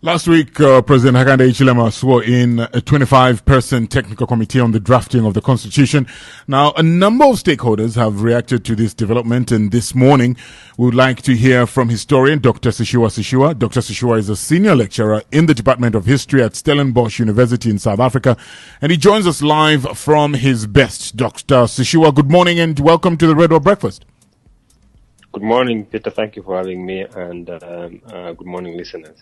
Last week, President Hakainde Hichilema swore in a 25-person technical committee on the drafting of the Constitution. Now, a number of stakeholders have reacted to this development, and this morning, we would like to hear from historian Dr. Sishuwa Sishuwa. Dr. Sishuwa is a senior lecturer in the Department of History at Stellenbosch University in South Africa, and he joins us live from his best. Dr. Sishuwa, good morning and welcome to the Red Door Breakfast. Good morning, Peter. Thank you for having me, and good morning, listeners.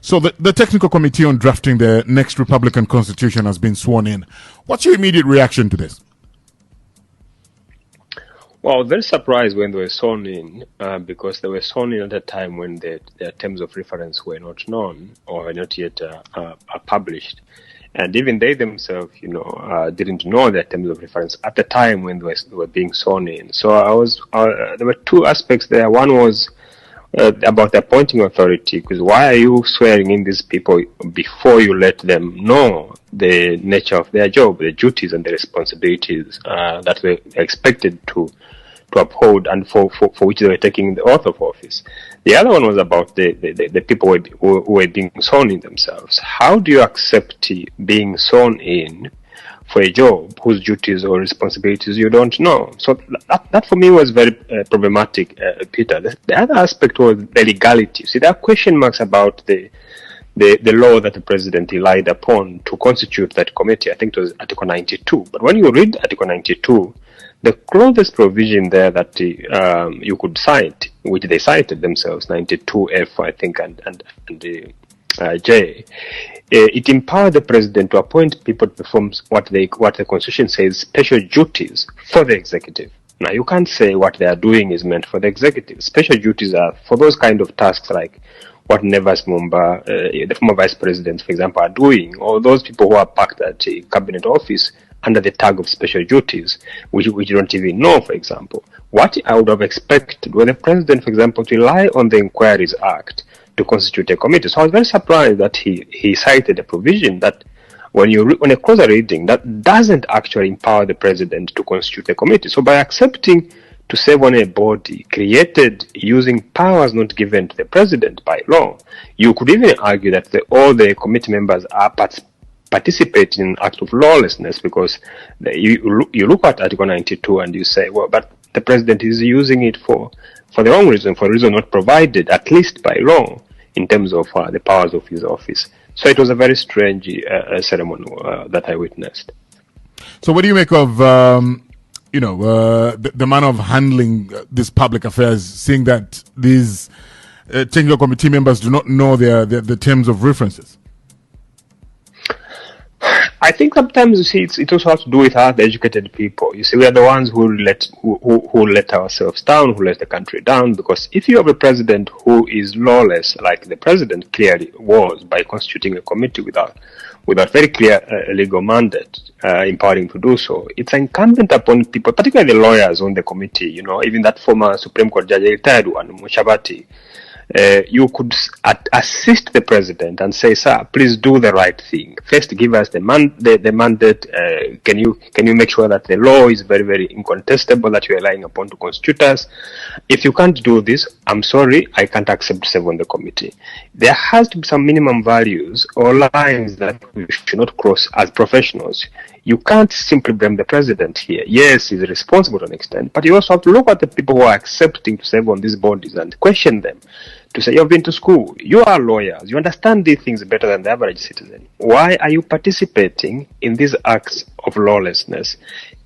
So the technical committee on drafting the next Republican Constitution has been sworn in. What's your immediate reaction to this? Well, I was very surprised when they were sworn in, because they were sworn in at a time when their terms of reference were not known or were not yet published. And even they themselves, didn't know their terms of reference at the time when they were being sworn in. So there were two aspects there. One was about the appointing authority, because why are you swearing in these people before you let them know the nature of their job, the duties and the responsibilities that were expected to uphold and for which they were taking the oath of office? The other one was about the people who were being sworn in themselves. How do you accept being sworn in for a job whose duties or responsibilities you don't know? So that for me was very problematic, Peter. The other aspect was the legality. See, there are question marks about the law that the president relied upon to constitute that committee. I think it was Article 92. But when you read Article 92, the closest provision there that you could cite, which they cited themselves, 92F, I think, and J, it empowered the president to appoint people to perform what the Constitution says special duties for the executive. Now, you can't say what they are doing is meant for the executive. Special duties are for those kind of tasks like what Nevas Mumba, the former vice president, for example, are doing, or those people who are packed at a cabinet office under the tag of special duties, which you don't even know, for example. What I would have expected was the president, for example, to rely on the Inquiries Act to constitute a committee. So I was very surprised that he cited a provision that when a closer reading, that doesn't actually empower the president to constitute a committee. So by accepting to serve on a body created using powers not given to the president by law, you could even argue that all the committee members are participating in an act of lawlessness, because you look at Article 92 and you say, well, but the president is using it for the wrong reason, for a reason not provided, at least by law, in terms of the powers of his office. So it was a very strange ceremony that I witnessed. So what do you make of, the manner of handling this public affairs, seeing that these technical committee members do not know the terms of references? I think sometimes, you see, it also has to do with us, the educated people. You see, we are the ones who let ourselves down, who let the country down, because if you have a president who is lawless, like the president clearly was by constituting a committee without very clear legal mandate empowering to do so, it's incumbent upon people, particularly the lawyers on the committee, even that former Supreme Court judge, retired one, Mushabati, you could assist the president and say, sir, please do the right thing. First, give us the mandate. Can you make sure that the law is very, very incontestable that you are relying upon to constitute us? If you can't do this, I'm sorry, I can't accept to serve on the committee. There has to be some minimum values or lines that we should not cross as professionals. You can't simply blame the president here. Yes, he's responsible to an extent, but you also have to look at the people who are accepting to serve on these bodies and question them. To say, you've been to school, you are lawyers, you understand these things better than the average citizen. Why are you participating in these acts of lawlessness?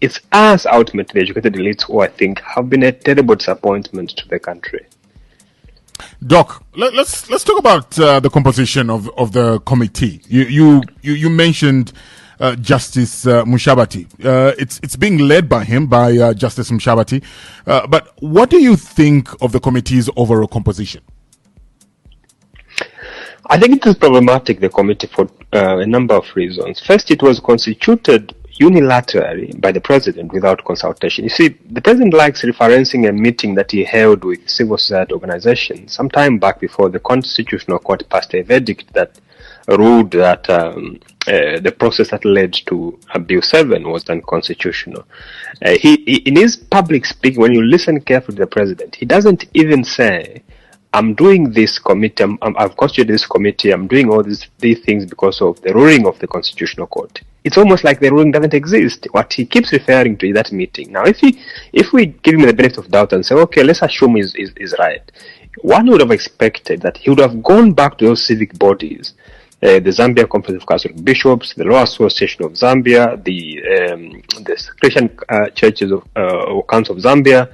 It's us, ultimately, the educated elites, who I think have been a terrible disappointment to the country. Doc, let's talk about the composition of the committee. You mentioned Justice Mushabati. It's being led by him, by Justice Mushabati. But what do you think of the committee's overall composition? I think it is problematic, the committee, for a number of reasons. First, it was constituted unilaterally by the president without consultation. You see, the president likes referencing a meeting that he held with civil society organizations some time back before the Constitutional Court passed a verdict that ruled that the process that led to Bill 7 was unconstitutional. He in his public speaking, when you listen carefully to the president, he doesn't even say I'm doing this committee, I've constituted this committee, I'm doing all these things because of the ruling of the Constitutional Court. It's almost like the ruling doesn't exist. What he keeps referring to is that meeting. Now, if we give him the benefit of doubt and say, okay, let's assume is right, one would have expected that he would have gone back to those civic bodies, the Zambia Conference of Catholic Bishops, the Law Association of Zambia, the Christian Churches of Council of Zambia,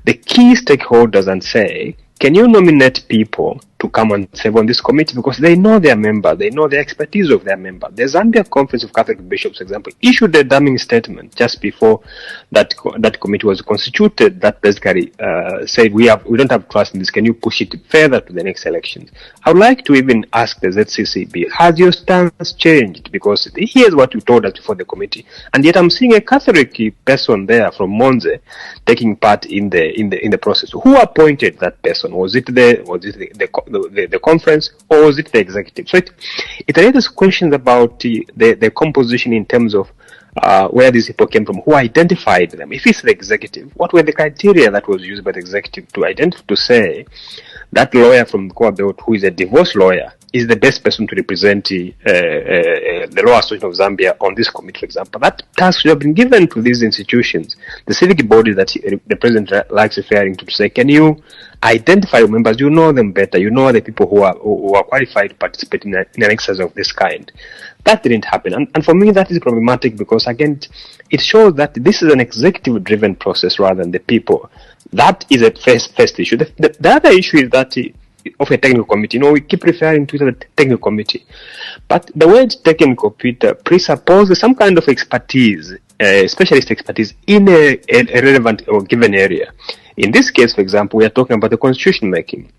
the key stakeholders, and say, can you nominate people to come and serve on this committee? Because they know their member, they know the expertise of their member. The Zambia Conference of Catholic Bishops, for example, issued a damning statement just before that committee was constituted that basically said we don't have trust in this. Can you push it further to the next elections? I would like to even ask the ZCCB, has your stance changed? Because here's what you told us before the committee, and yet I'm seeing a Catholic person there from Monze taking part in the process. Who appointed that person? Was it the conference, or was it the executive? So it raises questions about the composition in terms of where these people came from, who identified them. If it's the executive, what were the criteria that was used by the executive to identify, to say that lawyer from Koa Belt, who is a divorce lawyer, is the best person to represent the Law Association of Zambia on this committee, for example? That task should have been given to these institutions, the civic body that the president likes referring to say, can you identify your members? You know them better. You know the people who are qualified to participate in an exercise of this kind. That didn't happen. And for me, that is problematic because, again, it shows that this is an executive-driven process rather than the people. That is a first issue. The other issue is that of a technical committee. We keep referring to it as a technical committee. But the word technical, Peter, presupposes some kind of expertise, specialist expertise in a relevant or given area. In this case, for example, we are talking about the constitution making.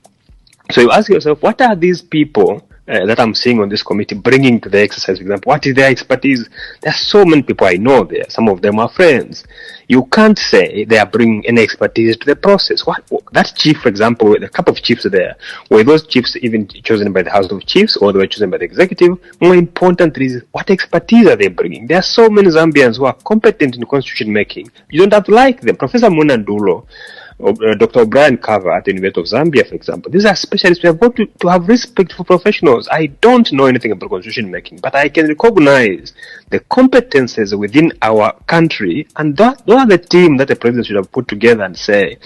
So you ask yourself, what are these people that I'm seeing on this committee bringing to the exercise? For example, what is their expertise? There are so many people I know there. Some of them are friends. You can't say they are bringing any expertise to the process. That chief, for example, the couple of chiefs there, were those chiefs even chosen by the House of Chiefs or they were chosen by the executive? More importantly is, what expertise are they bringing? There are so many Zambians who are competent in constitution making. You don't have to like them. Professor Munandulo, Dr. O'Brien Carver at the University of Zambia, for example. These are specialists. We have got to have respect for professionals. I don't know anything about constitution making, but I can recognize the competences within our country, and those are the team that the president should have put together and say,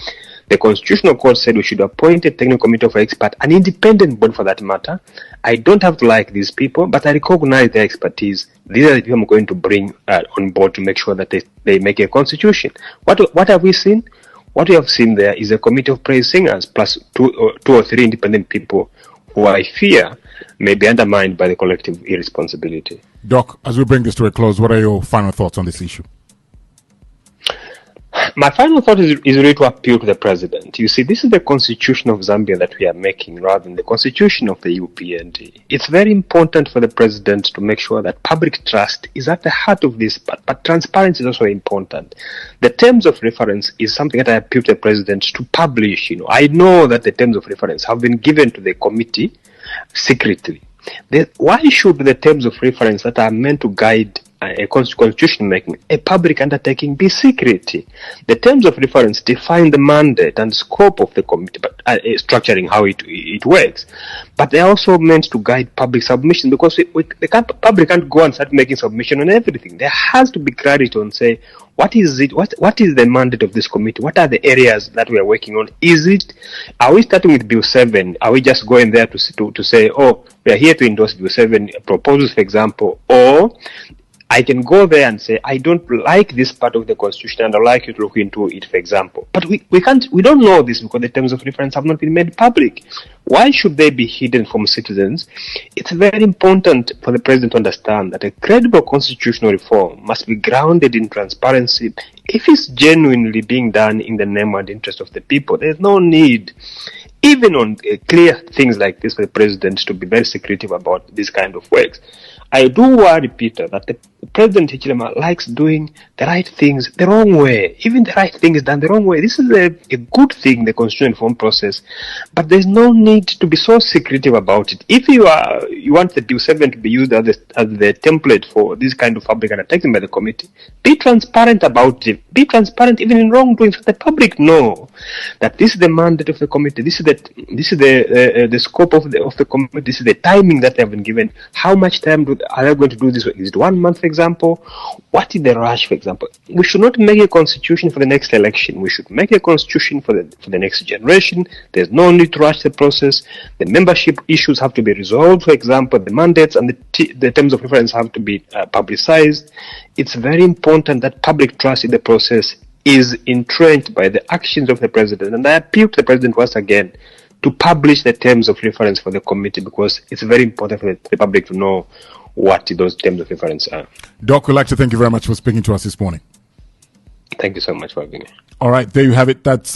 the Constitutional Court said we should appoint a technical committee of experts, an independent body for that matter. I don't have to like these people, but I recognize their expertise. These are the people I'm going to bring on board to make sure that they make a constitution. What have we seen? What we have seen there is a committee of praise singers plus two or three independent people who I fear may be undermined by the collective irresponsibility. Doc, as we bring this to a close, what are your final thoughts on this issue? My final thought is really to appeal to the president. You see, this is the constitution of Zambia that we are making rather than the constitution of the UPND. It's very important for the president to make sure that public trust is at the heart of this, but transparency is also important. The terms of reference is something that I appeal to the president to publish. I know that the terms of reference have been given to the committee secretly. Why should the terms of reference that are meant to guide a constitution making, a public undertaking, be secret? The terms of reference define the mandate and scope of the committee, but structuring how it works. But they are also meant to guide public submission, because the public can't go and start making submission on everything. There has to be clarity on, say, what is it? What is the mandate of this committee? What are the areas that we are working on? Are we starting with Bill 7? Are we just going there to say, oh, we are here to endorse Bill 7 proposals, for example, or I can go there and say, I don't like this part of the constitution and I'd like you to look into it, for example. But we don't know this because the terms of reference have not been made public. Why should they be hidden from citizens? It's very important for the president to understand that a credible constitutional reform must be grounded in transparency. If it's genuinely being done in the name and interest of the people, there's no need, even on clear things like this, for the president to be very secretive about this kind of works. I do worry, Peter, that the President Hichilema likes doing the right things the wrong way. Even the right thing is done the wrong way. This is a good thing, the constitutional reform process, but there's no need to be so secretive about it. If you want the Bill 7 to be used as the template for this kind of public undertaking by the committee, be transparent about it. Be transparent even in wrongdoing, so the public know that this is the mandate of the committee, this is the scope of the committee. This is the timing that they have been given. How much time are they going to do this? Is it 1 month, for example? What is the rush, for example? We should not make a constitution for the next election. We should make a constitution for the next generation. There's no need to rush the process. The membership issues have to be resolved. For example, the mandates and the terms of reference have to be publicized. It's very important that public trust in the process is entrenched by the actions of the president. And I appeal to the president once again to publish the terms of reference for the committee, because it's very important for the public to know what those terms of reference are. Doc, we'd like to thank you very much for speaking to us this morning. Thank you so much for having me. All right, there you have it. That's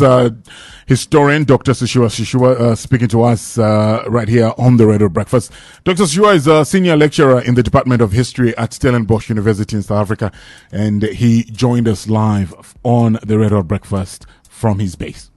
historian Dr. Sishuwa Sishuwa speaking to us right here on the Radio Breakfast. Dr. Sishuwa is a senior lecturer in the Department of History at Stellenbosch University in South Africa, and he joined us live on the Radio Breakfast from his base.